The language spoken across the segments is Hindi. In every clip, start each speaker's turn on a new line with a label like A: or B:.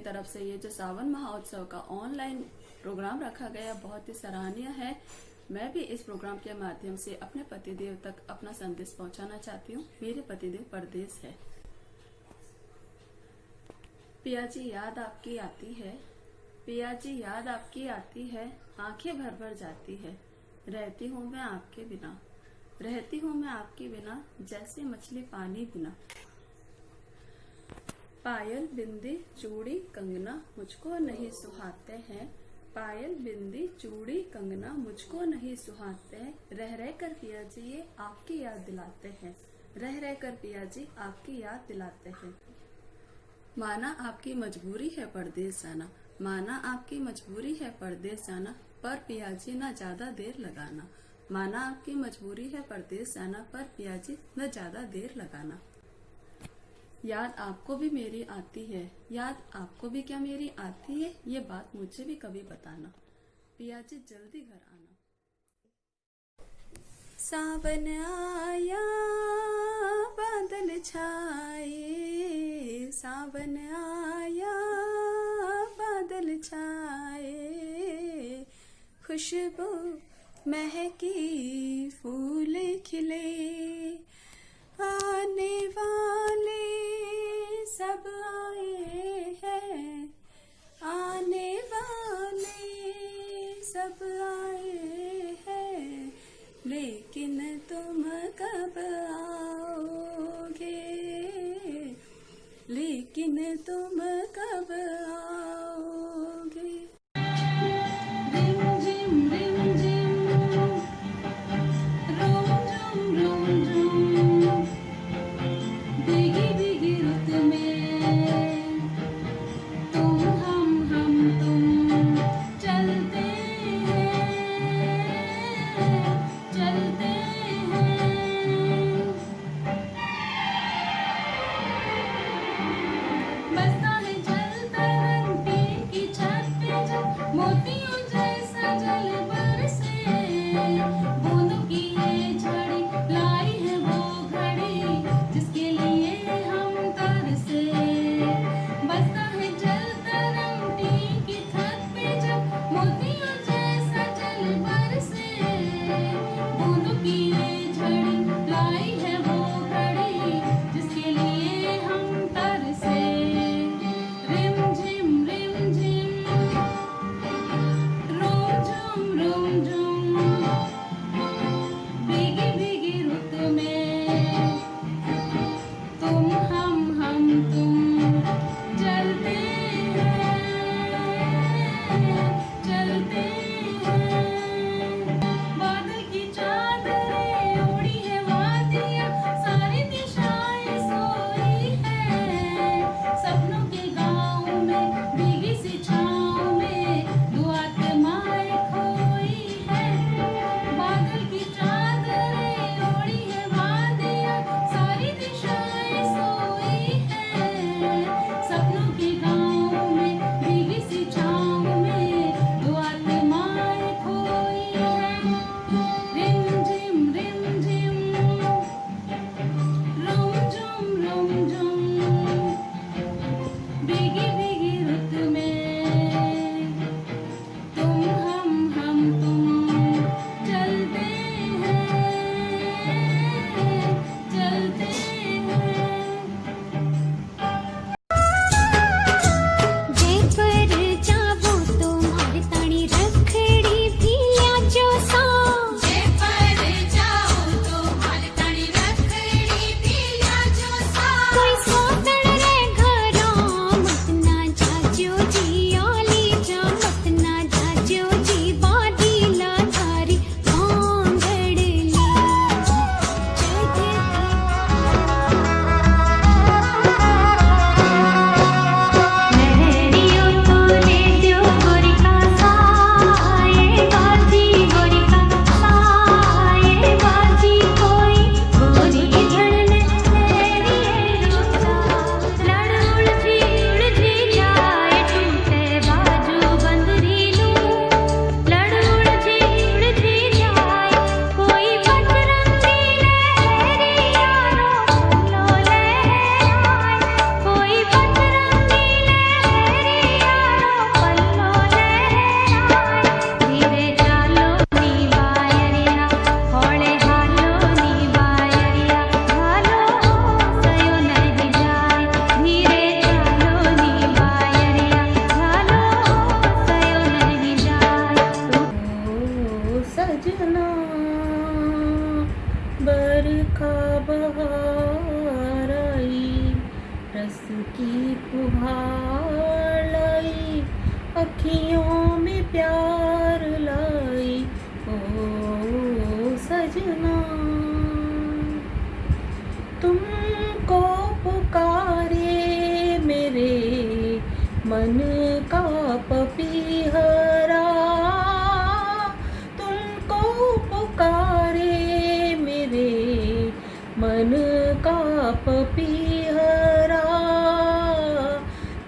A: तरफ से ये जो सावन महोत्सव का ऑनलाइन प्रोग्राम रखा गया बहुत ही सराहनीय है। मैं भी इस प्रोग्राम के माध्यम से अपने पतिदेव तक अपना संदेश पहुंचाना चाहती हूँ। मेरे पतिदेव परदेश है। पिया जी याद आपकी आती है, पिया जी याद आपकी आती है, आंखें भर भर जाती है। रहती हूँ मैं आपके बिना, रहती हूँ मैं आपके बिना, जैसे मछली पानी बिना। पायल बिंदी चूड़ी कंगना मुझको नहीं सुहाते हैं, पायल बिंदी चूड़ी कंगना मुझको नहीं सुहाते हैं। रह रह कर पिया जी ये आपकी याद दिलाते हैं, रह रह कर पिया जी आपकी याद दिलाते हैं। माना आपकी मजबूरी है परदेस जाना, माना आपकी मजबूरी है परदेस जाना, पर पिया जी न ज्यादा देर लगाना। माना आपकी मजबूरी है परदेस जाना, पर पिया जी न ज्यादा देर लगाना। याद आपको भी मेरी आती है, याद आपको भी क्या मेरी आती है, ये बात मुझे भी कभी बताना। पिया जी जल्दी घर आना। सावन आया बादल छाए, सावन आया बादल छाए, खुशबू महकी फूल खिले, आने वाले सब आए हैं, आने वाले सब आए हैं, लेकिन तुम कब आओगे, लेकिन तुम कब आओगे।
B: सजना बरखा बहार आई, रस की फुहार लाई, अखियों में प्यार लाई, ओ सजना। तुमको पुकारे मेरे मन का पपीहरा, तुमको पुकारे मेरे मन का पपीहरा,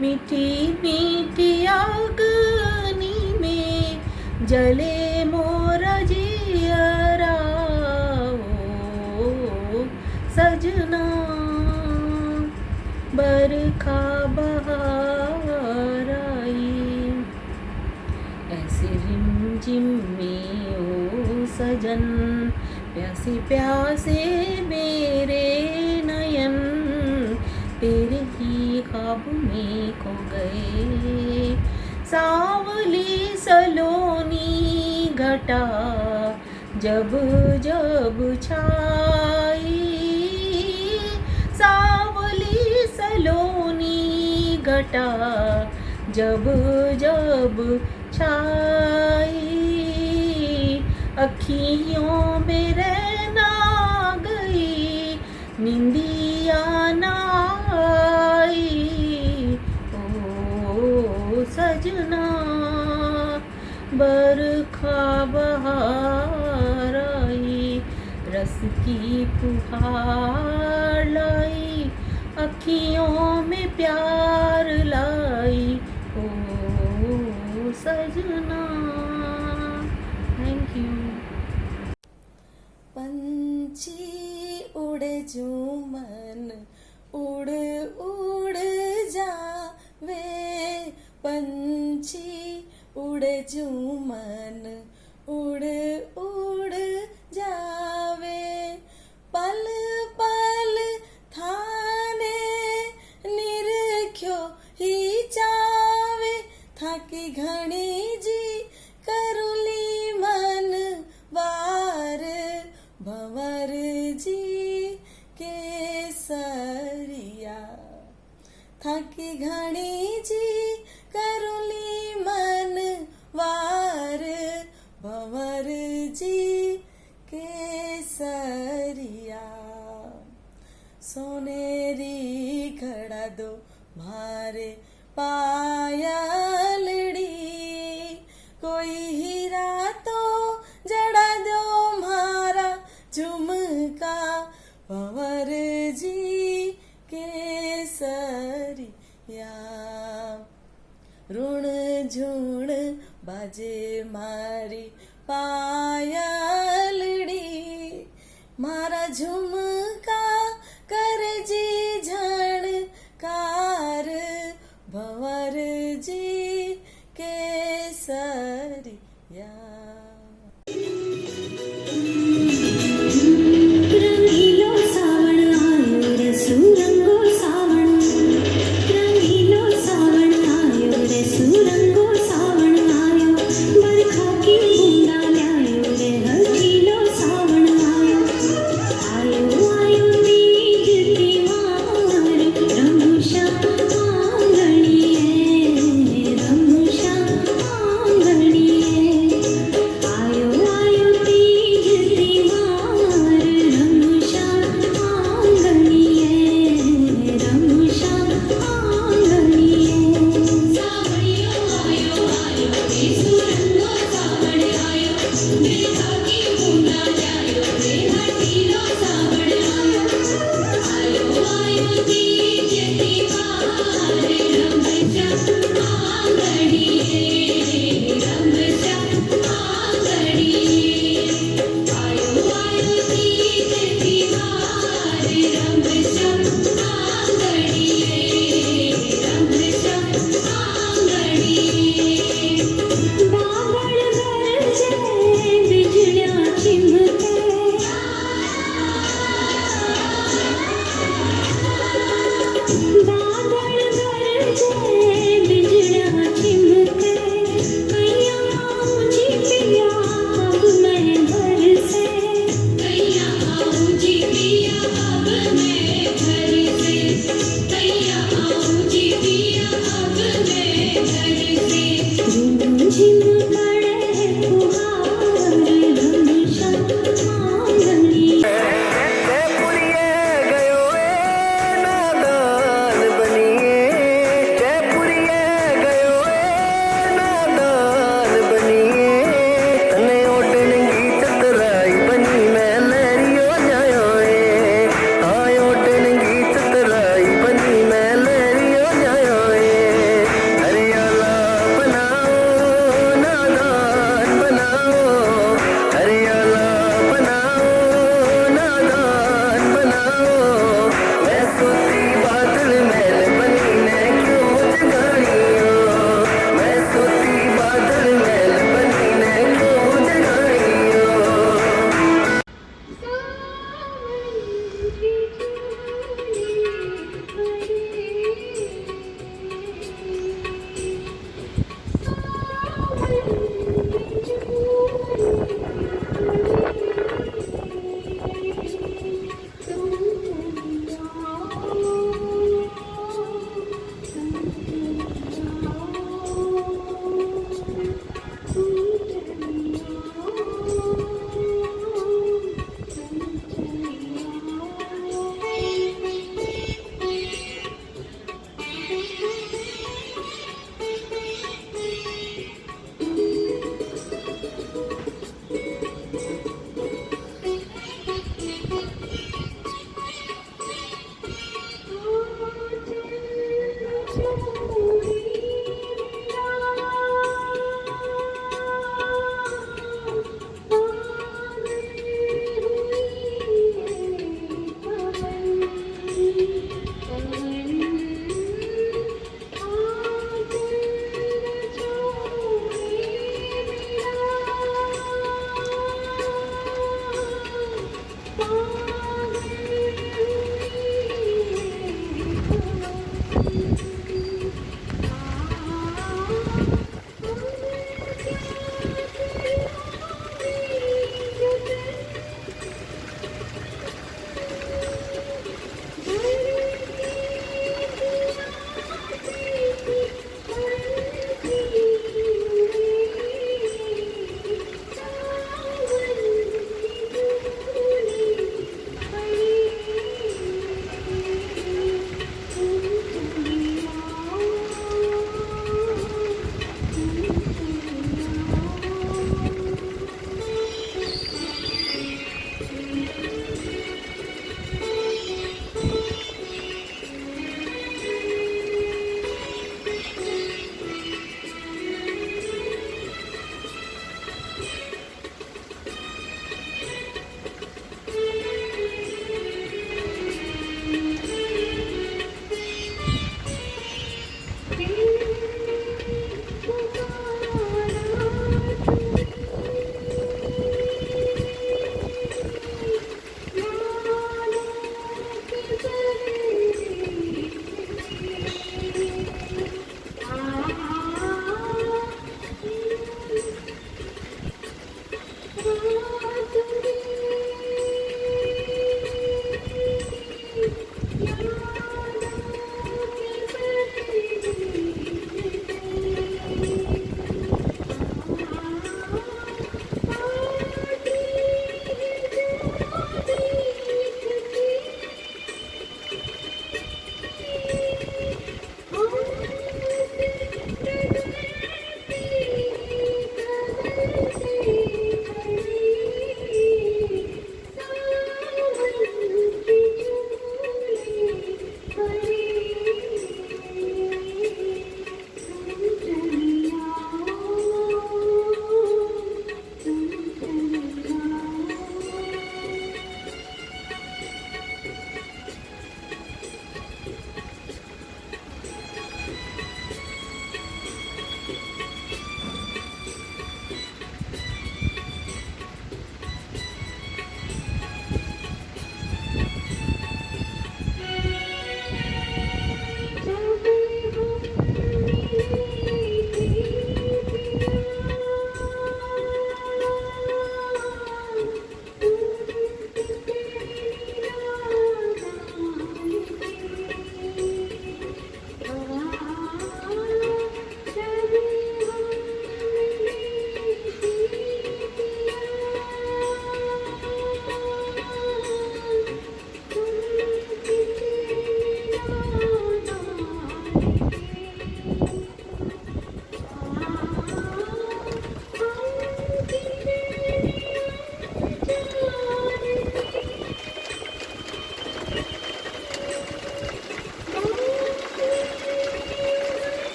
B: मीठी मीठी अग्नि में जले मोरा जियरा, ओ सजना बरखा बहार आई, ऐसे रिमझिम में ओ सजन, प्यासे प्यासे मेरे नयन, तेरे ही ख्वाब में खो गए। सावली सलोनी घटा जब जब छाई, सावली सलोनी घटा जब जब छाई, अखियों में रहना गई निंदिया ना आई, ओ सजना बरखा बहार आई, रस की फुहार लाई, अखियों में प्यार लाई, ओ सजना। Thank you.
C: पंछी उड़े जो मन उड़ उड़ जावे, पंछी उड़े जो मन उड़ उड़ जावे, पल पल थाने निरख्यो ही चावे, थाकी घणी जी करुली मन वार भंवर जी केसरिया, थाकी घणी जी करुली मन वार भंवर जी केसरिया, सोनेरी घड़ा दो मारे पायलड़ी, कोई हीरा तो जड़ा दो मारा झुमका भंवर जी केसरिया, ऋण झुण बाजे मारी पायलड़ी, मारा झुमका कर जी झणकार भंवर जी केसरिया।
D: आयो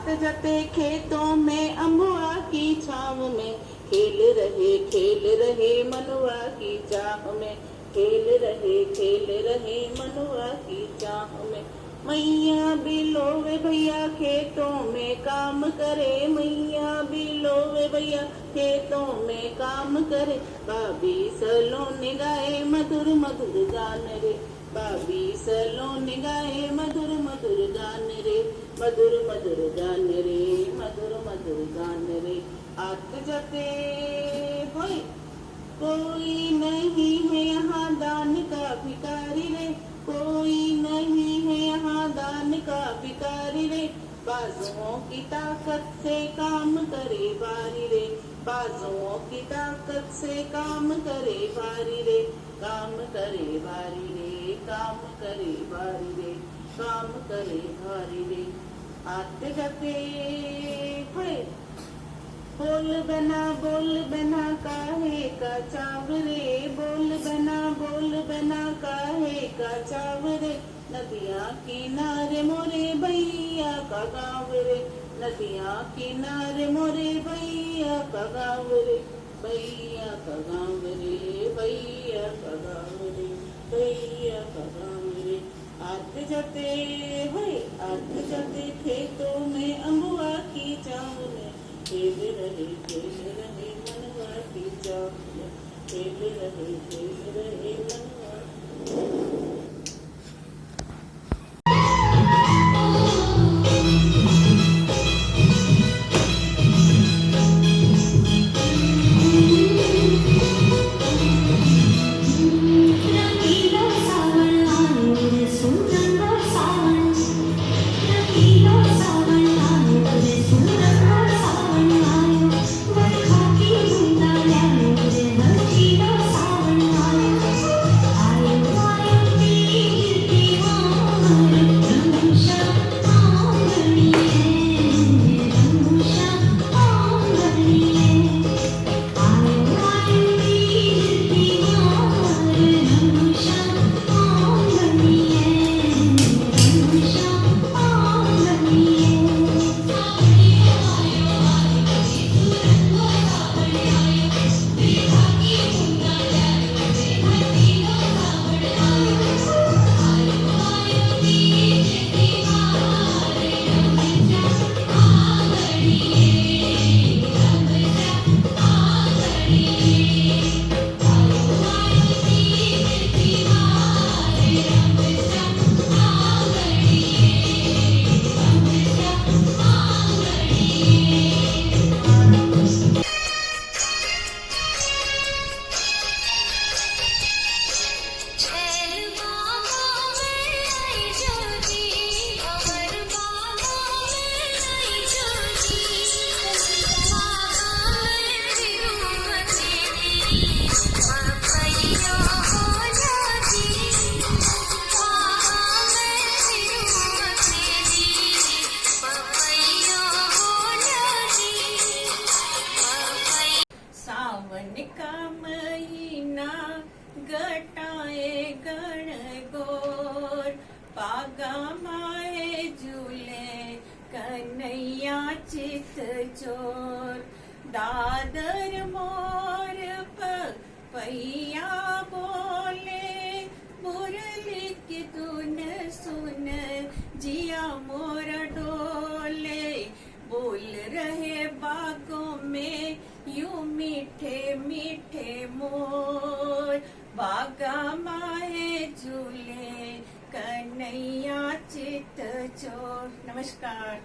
D: आते जाते खेतों में अम्बुआ की छाँव छाँव में, खेल रहे मनुआ की चाह में, खेल रहे मनुआ की चाह में। मैया बिलोवे भैया खेतों में काम करे, मैया बिलोवे भैया खेतों में काम करे। बाबी सलोने गाए मधुर मधुर गान रे, बाबी सलोने गाए मधुर मधुर गान रे, मधुर मधुर गान रे, मधुर मधुर गान रे। आते जाते होए कोई नहीं है यहाँ दान का भिखारी रे, कोई नहीं है यहाँ दान का भिखारी रे। बाजुओं की ताकत से काम करे बारी रे, बाजुओं की ताकत से काम करे बारी रे, काम करे बारी रे, काम करे बारी रे, काम करे बारी रे। आते जाते होए बोल बना काहे का चावरे, बोल बना काहे का चावरे। नदियाँ किनारे मोरे भैया का गाँव रे, नदियाँ किनारे मोरे भैया का गाँव रे, भैया का गाँव रे, भैया का गाँव रे, भैया का गाँव रे। आते जाते खेतों में अम्बुआ की छाँव में, खेल रहे मनुआ की चाह में, खेल रहे मनुआ।
B: चित चोर दादर मोर पैया बोले मुरली की धुन सुन जिया मोर डोले बोल रहे बागों में यूं मीठे मीठे मोर बागा माहे झूले कन्हैया चित चोर। नमस्कार।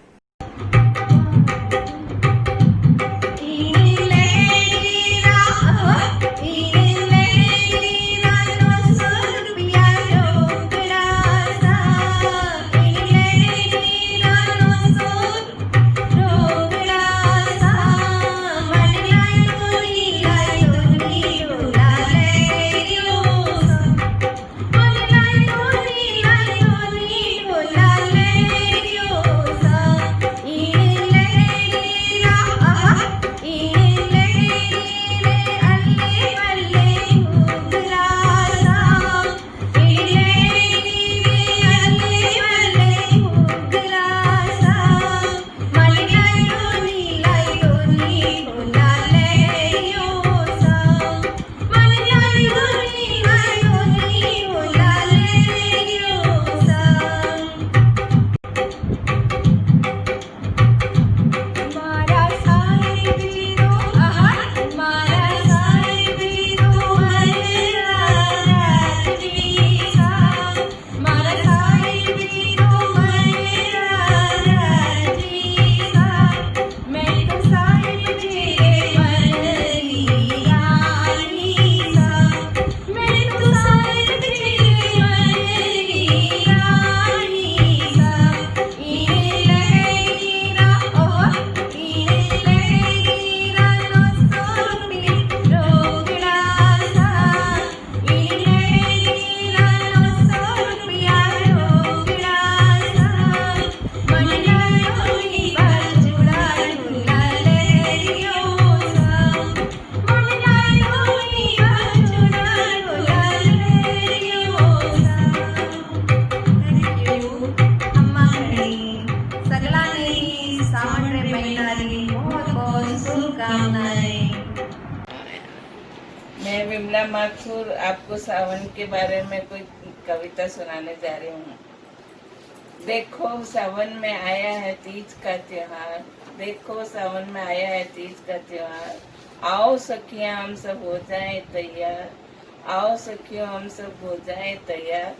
E: मैं विमला माथुर आपको सावन के बारे में कोई कविता सुनाने जा रही हूँ। देखो सावन में आया है तीज का त्योहार, देखो सावन में आया है तीज का त्योहार। आओ सखियां हम सब हो जाएं तैयार, आओ सखियों हम सब हो जाएं तैयार।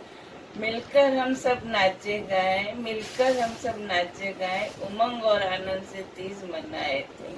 E: मिलकर हम सब नाचे गाए, मिलकर हम सब नाचे गाए, उमंग और आनंद से तीज मनाए थे।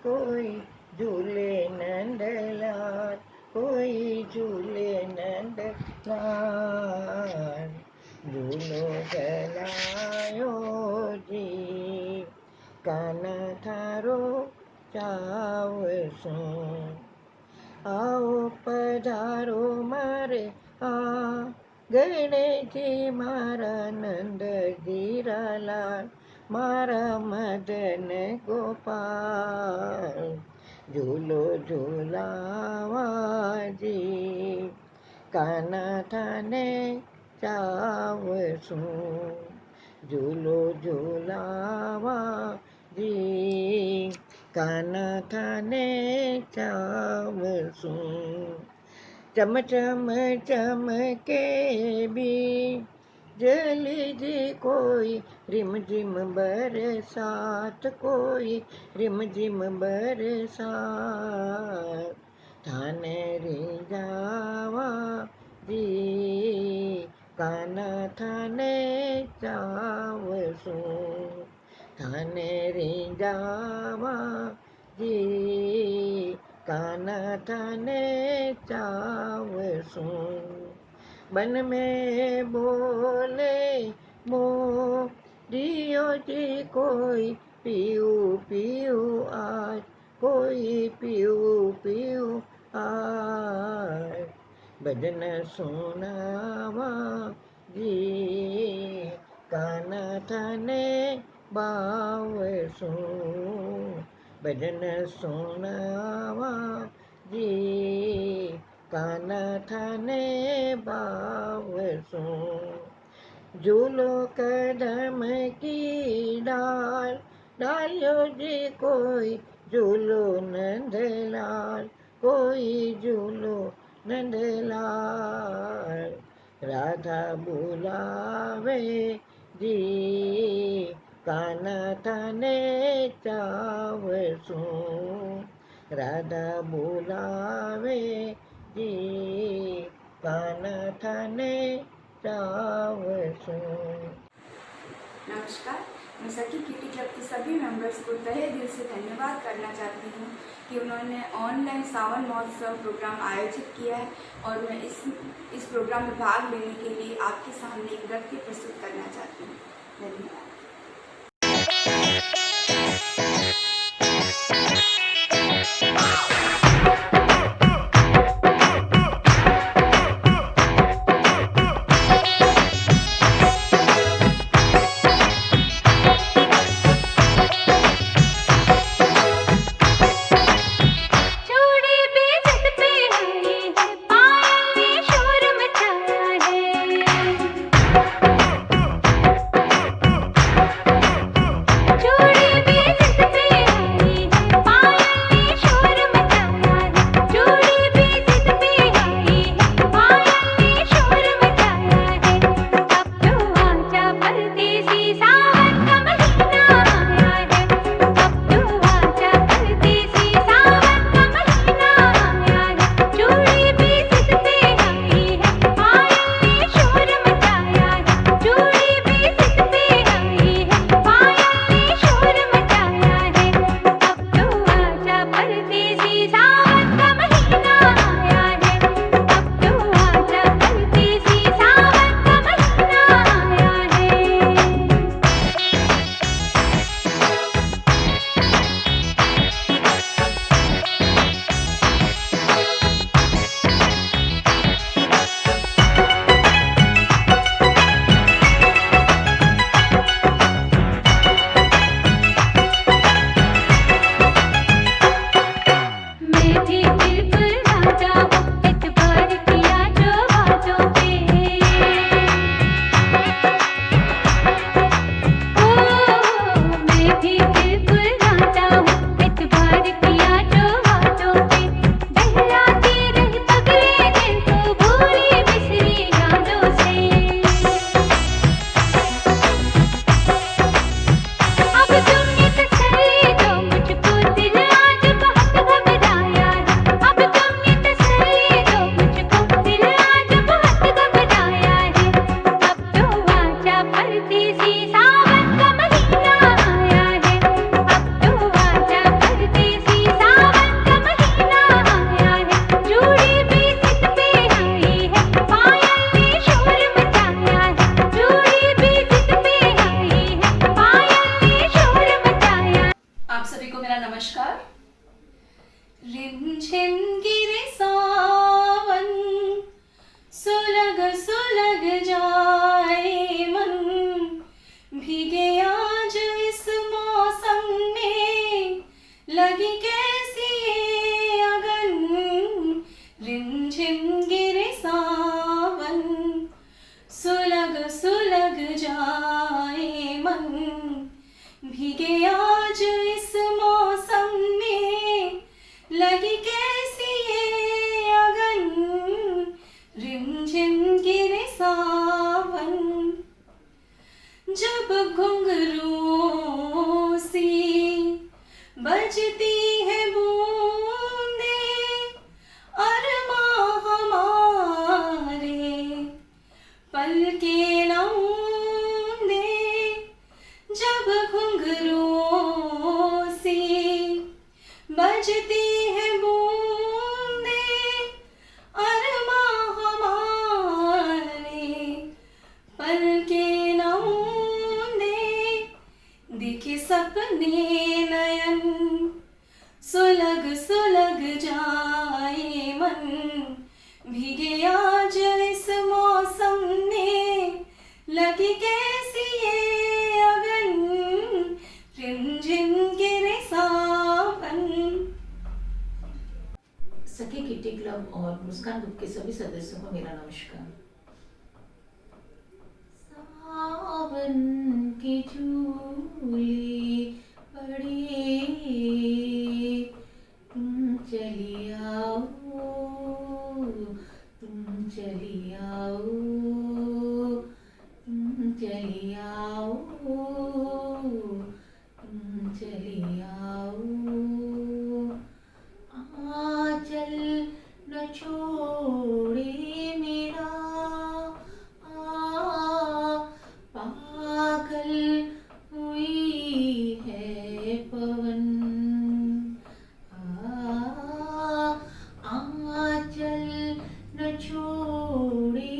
B: कोई झूले नंदलाल, कोई झूले नंदलाल। झूलो झलायो जी, काना थारो चावसो। आओ पधारो मारे गणेशजी मारा नंद धीरालाल, मारा मदन गोपाल। झूलो झूलावा जी, काना थाने चावसू। झूलो झूलावा जी, काना थाने चावसू। चम चम चमके भी जली जी कोई, रिम झिम बरसात कोई, रिम झिम बरसात। थाने रिंजावा जी, काना थाने चावसू। थाने रिंजावा जी, काना थाने चावसू। बन में बोले मोरियो जी कोई, पीऊ पीऊ आज, कोई पीऊ पीऊ आज। भजन सुनावा जी काना थाने बावसू भजन सुनावा जी काना थाने बावसू झूलो कदम की डाल डालियो जी कोई झूलो नंदलाल कोई झूलो नंदलाल राधा बुलावे जी काना थाने चावसू राधा बुलावे जी काना थाने चावसू।
F: नमस्कार, मैं सखी किटी क्लब के सभी मेंबर्स को तहे दिल से धन्यवाद करना चाहती हूँ कि उन्होंने ऑनलाइन सावन महोत्सव प्रोग्राम आयोजित किया है और मैं इस प्रोग्राम में भाग लेने के लिए आपके सामने एक नृत्य प्रस्तुत करना चाहती हूँ। धन्यवाद।
A: रिमझिम गिरे सावन सुलग सुलग जाए मन भीगे आज इस मौसम में लगी कैसी ये अगन रिमझिम गिरे सावन सुलग सुलग जाए मन भीगे आज इस मौसम में लगी कैसी ये अगन रिमझिम गिरे सावन जब घुंघरूं सी बजती है बूंदे अरमां हमारे पलके लौंदे जब घुंघरूं सी बजती है बूंदे अरमां हमारे पलके लौंदे दिखे सपने नयन
C: कैसी ये अगन, रिमझिम गिरे सावन।
G: सखी किटी क्लब और मुस्कान ग्रुप के सभी सदस्यों को मेरा नमस्कार। सावन की झूली पड़ी, तुम चली आओ, तुम चली आओ, तुम चली आओ, तुम चली आओ। आंचल न छोड़े मेरा, पागल हुई है पवन। आंचल न छोड़े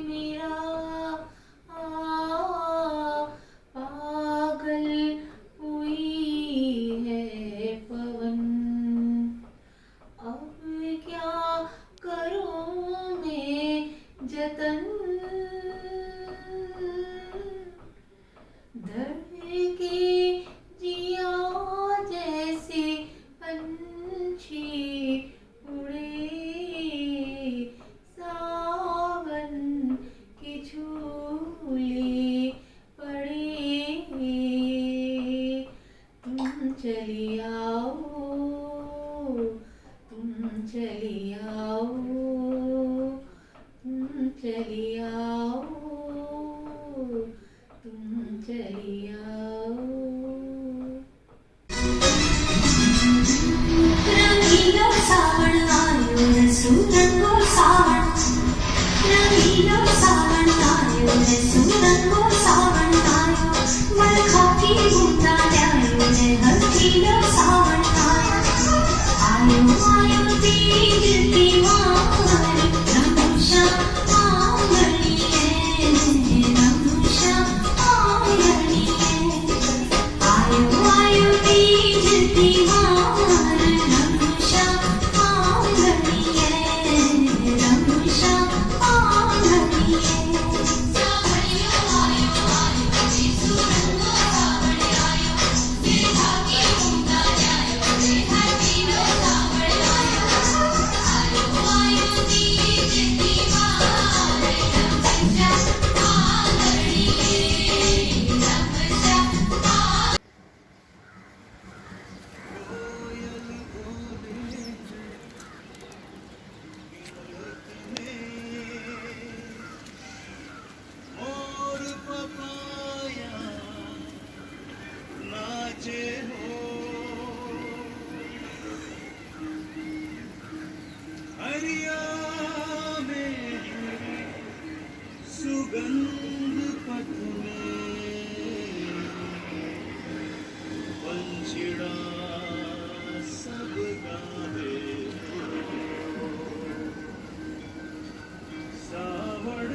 G: मेरा, पागल हुई है पवन। अब क्या करूं मैं जतन, दर्द के जिया जैसे पंछी उड़े, सावन की झूली पड़े, तुम चली आओ, तुम चली आओ, तुम चली आओ, तुम चली आओ।
H: रंगीलो सावन आयो रे सुरंगो सावन, रंगीलो सावन आयो रे सुरंगो सावन आयो, मलखा की बूंदा ल्यायो रे हल्कीलो सावन आयो। आयो तीज दीवार रमुषा आंगणिये, रमुषा आंगणिये। आयो तीज दीवार रमुषा आंगणिये, रमुषा आंगणिये। सावणियो आयो आयो रे सुरंगो सावन आयो, देखा की बूंदा ल्यायो रे हल्कीलो सावन आयो। आयो तीज दीवार रमुषा आंगणिये, रमुषा
I: और पपाया नाचे हो, हरिया में सुगंध पथ में, पंछिड़ा सब गावे सावड़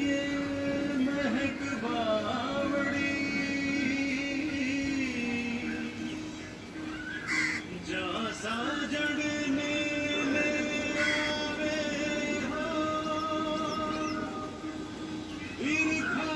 I: ये महक बावड़ी, जा साजड़ने में आवे हो, ईर्खा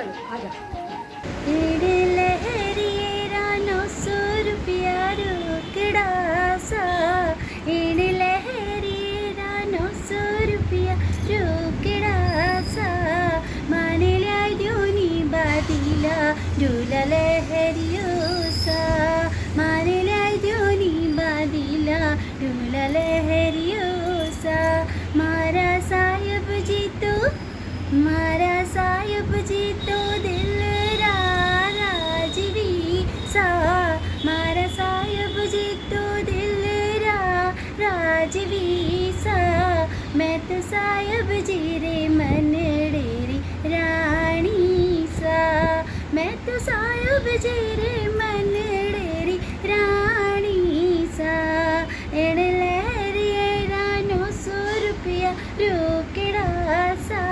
F: चलो आजा।
H: लहरिएरा 900 रुपया रोकड़ा सा, लहरिएरा 900 रुपया रोकड़ा सा, माने ल्या दोनी बादिला डोला लहरियो सा, माने ल्या दोनी बादिला डोला लहरियो सा, मारा साहेब जी तो दिल राजवी सा, मारा साहेब जी तो दिल राजवी सा, मैं तो साहेब जी रे मनडेरी रानी सा, मैं तो साहेब जी रे मनडेरी रानी सा, एड़ लहरिएरा 900 रुपया रोकड़ा सा,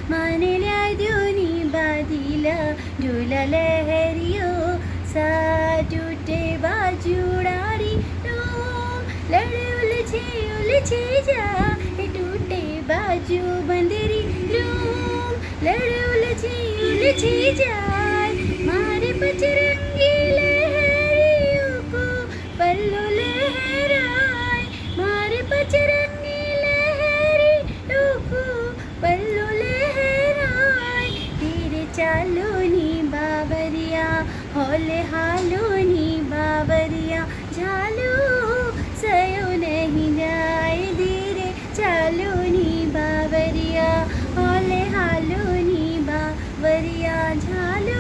H: माने ल्या दोनी बादिला डोला लहरियो सा, टूटे बाजूड़ारी लड़े उलझे जा, टूटे बाजू बंदरी लूम लड़े उलझे जाए, मारे पचरंगी लहरियों को पल्लो लहराए, मारे पचरंगी लहरियों को पल्लो लहराए, तेरे चालो नी बाबरिया होले हालो नी बाबरिया, झालो सयो नहीं जाए धीरे चालो नी बाबरिया, होले हालो नी बाबरिया, झालो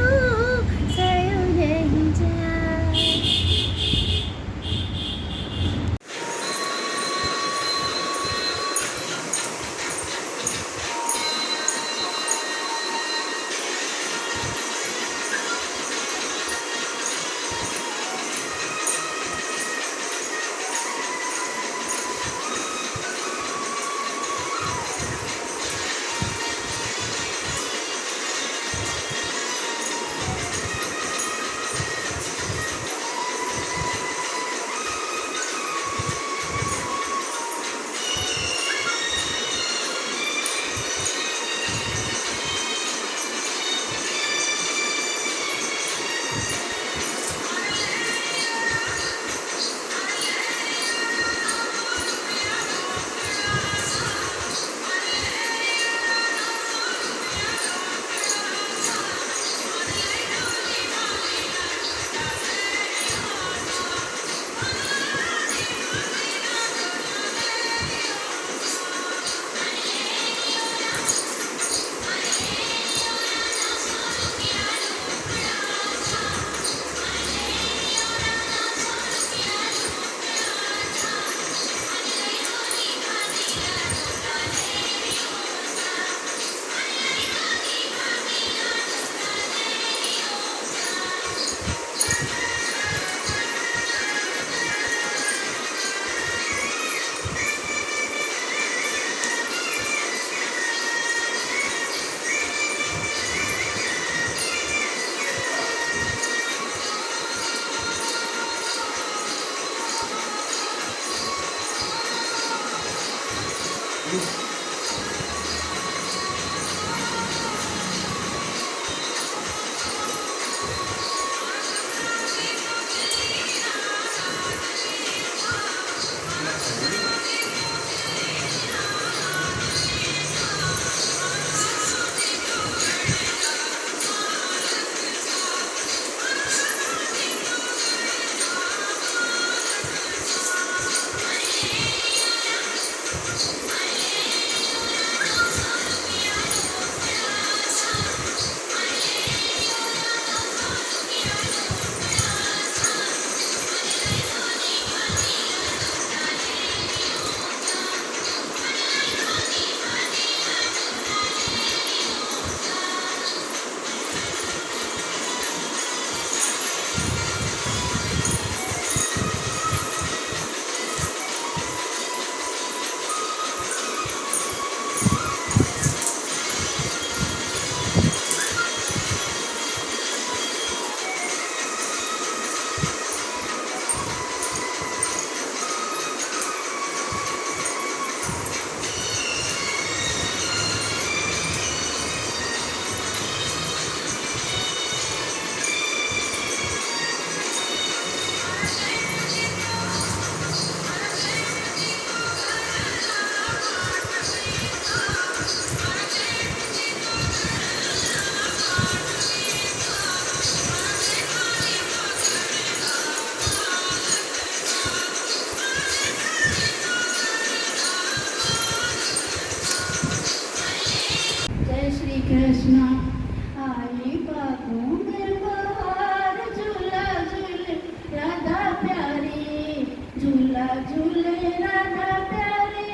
H: झूला झूले राधा प्यारी,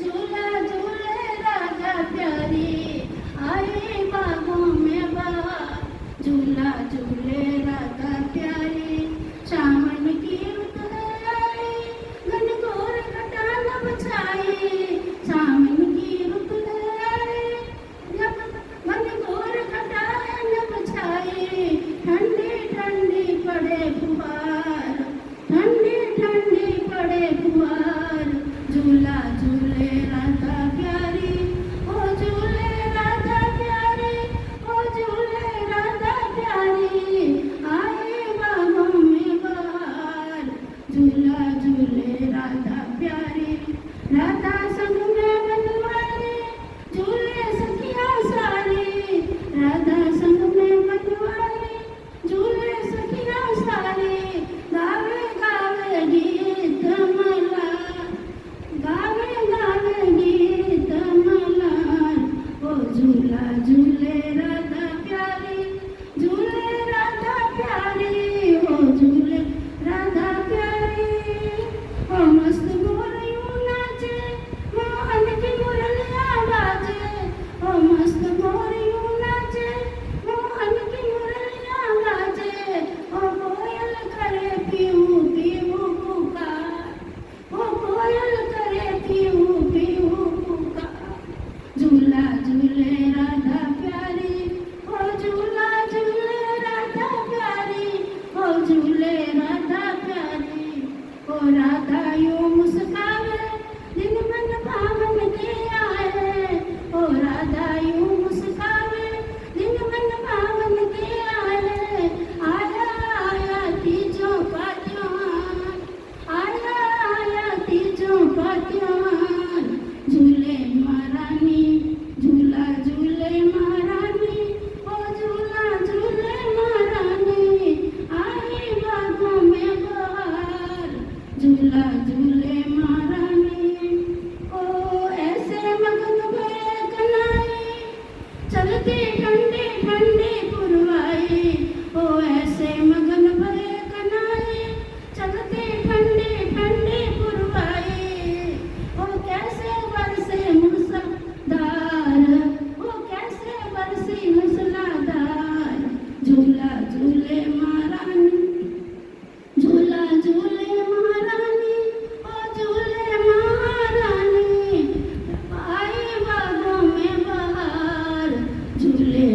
H: झूला झूले राधा प्यारी, आए बागों में बहार। झूला झूले राधा प्यारी, सावन की रुत आई, घनघोर घटा नभ छाई। सावन की रुत आई, घनघोर घटा नभ छाई। ठंडी ठंडी पड़े फुहार, ठंडी ठंडी पड़े फुहार। झूला झूले राधा प्यारी, ओ झूले राधा प्यारी, ओ झूले राधा प्यारी, आए बागों में बहार। झूला झूले राधा प्यारी, राधा संग में बनवारी, झूले सखिया सारी। राधा संग में बनवारी, झूले सखिया सारी। गावे गावे गीत मला, गावे गावे गीत मला। ओ झूला झूले राधा प्यारी, झूले राधा प्यारी, ओ झूले राधा प्यारी। ओ मस्त गोरियों नाचे, मोहन की मुरलियाँ बाजे। ओ मस्त गोरियों नाचे, मोहन की मुरलियाँ बाजे। ओ कोयल करे पीऊ पीऊ पुकार, ओ कोयल करे पीऊ पीऊ पुकार। झूला झूले राधा प्यारी, ओ झूला झूले राधा प्यारी, ओ झूले राधा प्यारी। ओ राधा यूं मुस्कावे, दिन मन भावन के आए। ओ राधा यूं मुस्कावे, दिन मन भावन के आए। आया आया तीजों का त्योहार, आया आया तीजों का त्योहार। झूले महारानी, झूला झूले महारानी, ओ झूला झूले महारानी, आई बागों में बहार। झूला झूले महारानी, ओ ऐसे मगन भरे कनाई, चलती ठंडी ठंडी पुरवाई। ओ ऐसे मगन भरे कनाई, चलती ठंडी ठंडी पुरवाई। ओ कैसे बरसे मूसलाधार, ओ कैसे बरसी मूसलाधार। झूला झूले महारानी, झूला झूले महारानी, ओ झूले महारानी, आए बागों में बहार। झूले